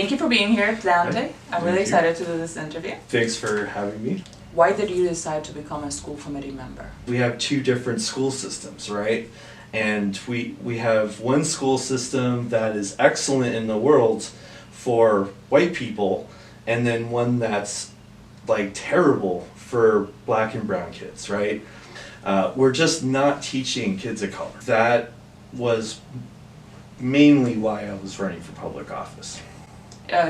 Thank you for being here, Dante. I'm really excited to do this interview. Thanks for having me. Why did you decide to become a school committee member? We have two different school systems, right? And we have one school system that is excellent in the world for white people, and then one that's like terrible for black and brown kids, right? We're just not teaching kids of color. That was mainly why I was running for public office.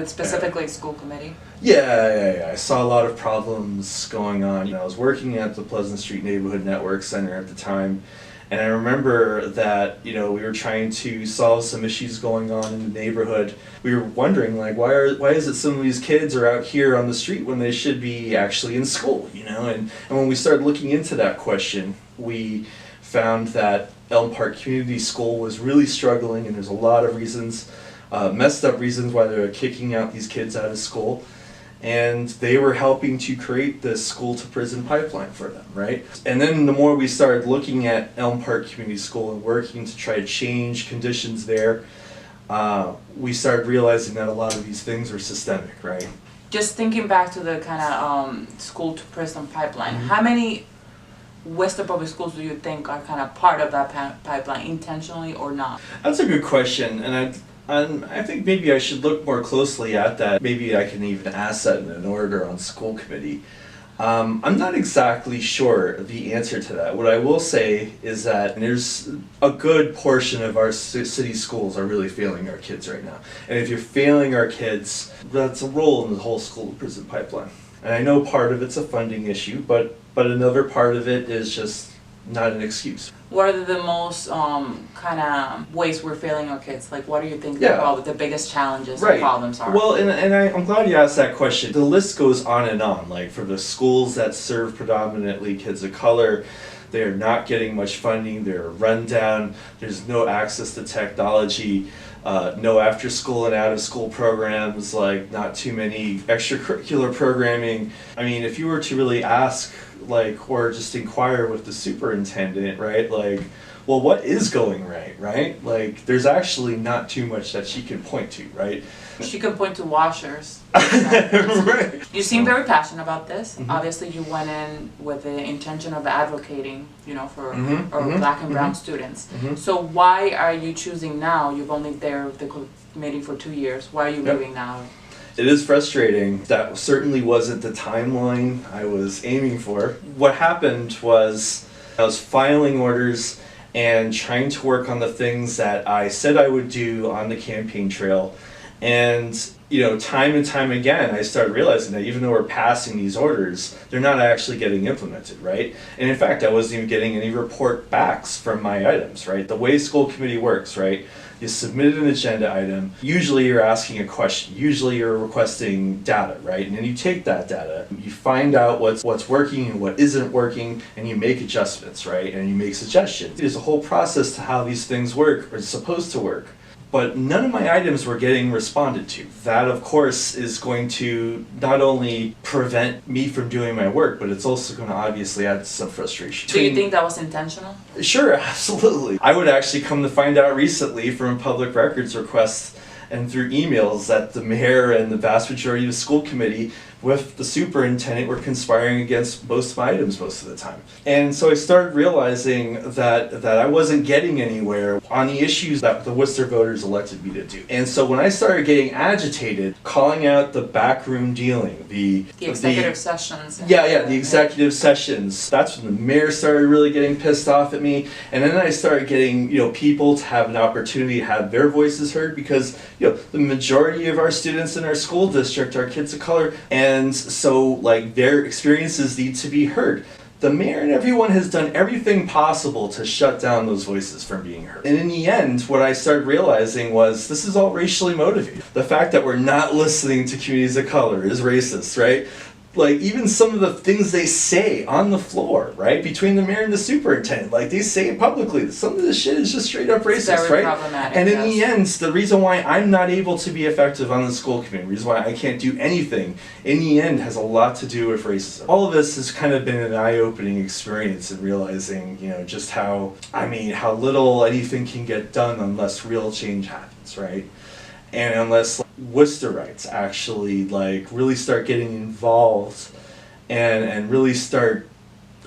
Specifically school committee? Yeah. I saw a lot of problems going on. I was working at the Pleasant Street Neighborhood Network Center at the time, and I remember that, we were trying to solve some issues going on in the neighborhood. We were wondering, like, why is it some of these kids are out here on the street when they should be actually in school, And when we started looking into that question, we found that Elm Park Community School was really struggling, and there's a lot of reasons, messed up reasons why they were kicking out these kids out of school. And they were helping to create this school to prison pipeline for them, right? And then the more we started looking at Elm Park Community School and working to try to change conditions there, we started realizing that a lot of these things are systemic, right? Just thinking back to the kind of school to prison pipeline, how many Worcester public schools do you think are kind of part of that pipeline, intentionally or not? That's a good question, and I think maybe I should look more closely at that. Maybe I can even ask that in an order on school committee. I'm not exactly sure the answer to that. What I will say is that there's a good portion of our city schools are really failing our kids right now. And if you're failing our kids, that's a role in the whole school to prison pipeline. And I know part of it's a funding issue, but another part of it is just not an excuse. What are the most kind of ways we're failing our kids? Like, what do you think the biggest challenges and problems are? Well, and I'm glad you asked that question. The list goes on and on. Like, for the schools that serve predominantly kids of color, they're not getting much funding, they're run down, there's no access to technology, no after school and out of school programs, like not too many extracurricular programming. I mean, if you were to really ask, or just inquire with the superintendent, right, well, what is going right? Like, there's actually not too much that she can point to, right? She can point to washers. Right. You seem very passionate about this. Obviously, you went in with the intention of advocating, for black and brown students. So why are you choosing now? You've only been there with the committee for 2 years. Why are you moving now? It is frustrating. That certainly wasn't the timeline I was aiming for. What happened was I was filing orders and trying to work on the things that I said I would do on the campaign trail. And, time and time again, I started realizing that even though we're passing these orders, they're not actually getting implemented, right? And in fact, I wasn't even getting any report backs from my items, right? The way school committee works, right? You submit an agenda item, usually you're asking a question, usually you're requesting data, right? And then you take that data, you find out what's working and what isn't working, and you make adjustments, right? And you make suggestions. There's a whole process to how these things work, or it's supposed to work. But none of my items were getting responded to. That, of course, is going to not only prevent me from doing my work, but it's also going to obviously add some frustration. Do you think that was intentional? Sure, absolutely. I would actually come to find out recently from public records requests and through emails that the mayor and the vast majority of the school committee with the superintendent were conspiring against most of my items most of the time. And so I started realizing that I wasn't getting anywhere on the issues that the Worcester voters elected me to do. And so when I started getting agitated, calling out the backroom dealing, the executive sessions. The executive sessions. That's when the mayor started really getting pissed off at me. And then I started getting, people to have an opportunity to have their voices heard, because, the majority of our students in our school district are kids of color, and so their experiences need to be heard. The mayor and everyone has done everything possible to shut down those voices from being heard. And in the end, what I started realizing was this is all racially motivated. The fact that we're not listening to communities of color is racist, right? Even some of the things they say on the floor, right, between the mayor and the superintendent, they say it publicly. Some of this shit is just straight up racist, very right? Problematic, and in the end, the reason why I'm not able to be effective on the school committee, the reason why I can't do anything, in the end, has a lot to do with racism. All of this has kind of been an eye-opening experience in realizing, just how little anything can get done unless real change happens, right? And unless like, Worcesterites actually like really start getting involved and really start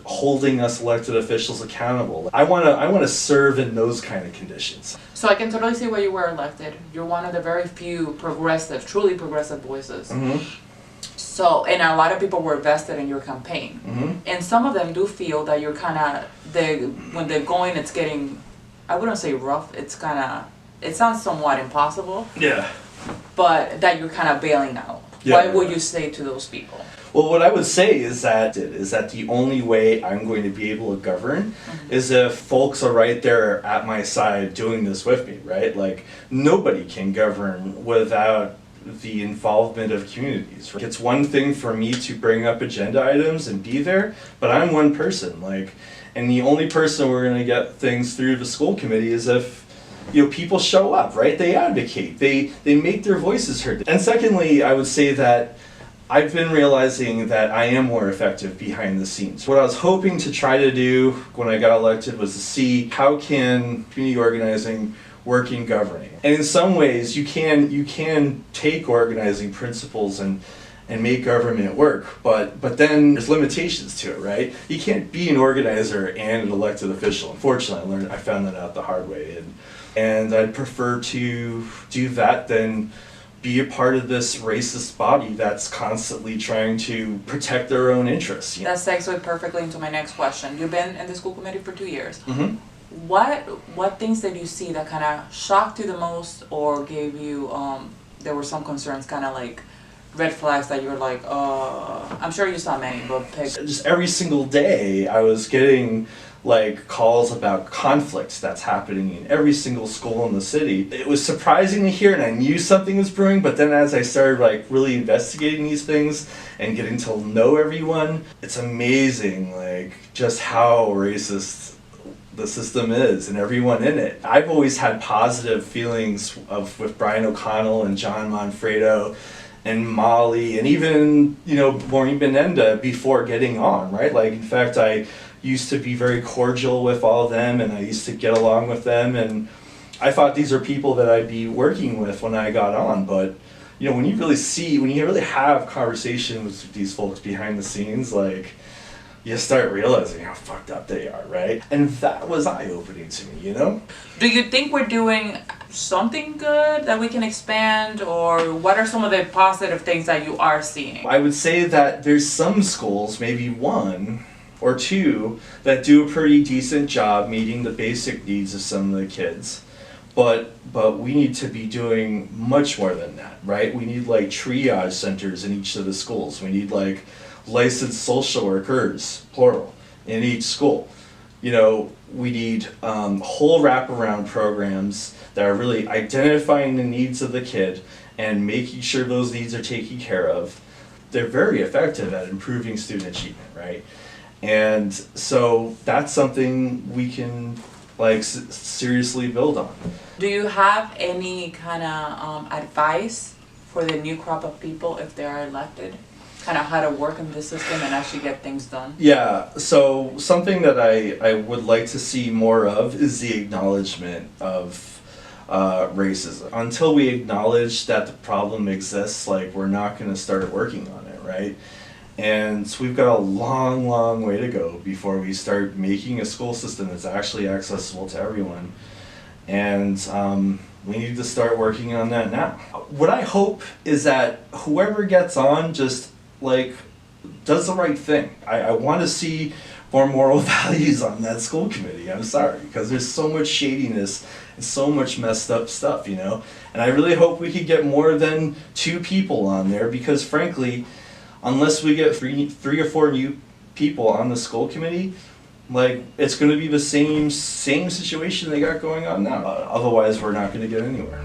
holding us elected officials accountable. I wanna serve in those kind of conditions. So I can totally see why you were elected. You're one of the very few progressive, truly progressive voices. So, and a lot of people were vested in your campaign. And some of them do feel that you're kind of, when they're going, it's getting, I wouldn't say rough, it's kind of, it sounds somewhat impossible. Yeah. But that you're kind of bailing out. What would you say to those people? Well, what I would say is that the only way I'm going to be able to govern is if folks are right there at my side doing this with me, right? Like, nobody can govern without the involvement of communities. It's one thing for me to bring up agenda items and be there, but I'm one person, like, and the only person we're going to get things through the school committee is if, you know, people show up, right? They advocate, they make their voices heard. And secondly, I would say that I've been realizing that I am more effective behind the scenes. What I was hoping to try to do when I got elected was to see how can community organizing work in governing. And in some ways you can take organizing principles and make government work, but then there's limitations to it, right? You can't be an organizer and an elected official. Unfortunately, I found that out the hard way, and I'd prefer to do that than be a part of this racist body that's constantly trying to protect their own interests. That segues perfectly into my next question. You've been in the school committee for 2 years. What things did you see that kind of shocked you the most, or gave you there were some concerns, kind of like red flags that you were like, I'm sure you saw many, but pick. Just every single day I was getting like calls about conflicts that's happening in every single school in the city. It was surprising to hear, and I knew something was brewing, but then as I started like really investigating these things and getting to know everyone, it's amazing like just how racist the system is and everyone in it. I've always had positive feelings with Brian O'Connell and John Manfredo and Molly and even, you know, Maureen Benenda before getting on, right? Like, in fact, I used to be very cordial with all of them, and I used to get along with them, and I thought these are people that I'd be working with when I got on. But, you know, when you really have conversations with these folks behind the scenes, like, you start realizing how fucked up they are, right? And that was eye-opening to me, you know? Do you think we're doing something good that we can expand, or what are some of the positive things that you are seeing? I would say that there's some schools, maybe one or two, that do a pretty decent job meeting the basic needs of some of the kids. But we need to be doing much more than that, right? We need like triage centers in each of the schools. We need like licensed social workers, plural, in each school. You know, we need whole wraparound programs that are really identifying the needs of the kid and making sure those needs are taken care of. They're very effective at improving student achievement, right? And so that's something we can like seriously build on. Do you have any kind of advice for the new crop of people if they are elected? Kind of how to work in the system and actually get things done? Yeah, so something that I would like to see more of is the acknowledgement of racism. Until we acknowledge that the problem exists, like, we're not going to start working on it, right? And so we've got a long, long way to go before we start making a school system that's actually accessible to everyone. And we need to start working on that now. What I hope is that whoever gets on just like does the right thing. I want to see more moral values on that school committee. I'm sorry, because there's so much shadiness and so much messed up stuff, you know. And I really hope we could get more than 2 people on there, because frankly, unless we get three or four new people on the school committee, like, it's going to be the same situation they got going on now. Otherwise, we're not going to get anywhere.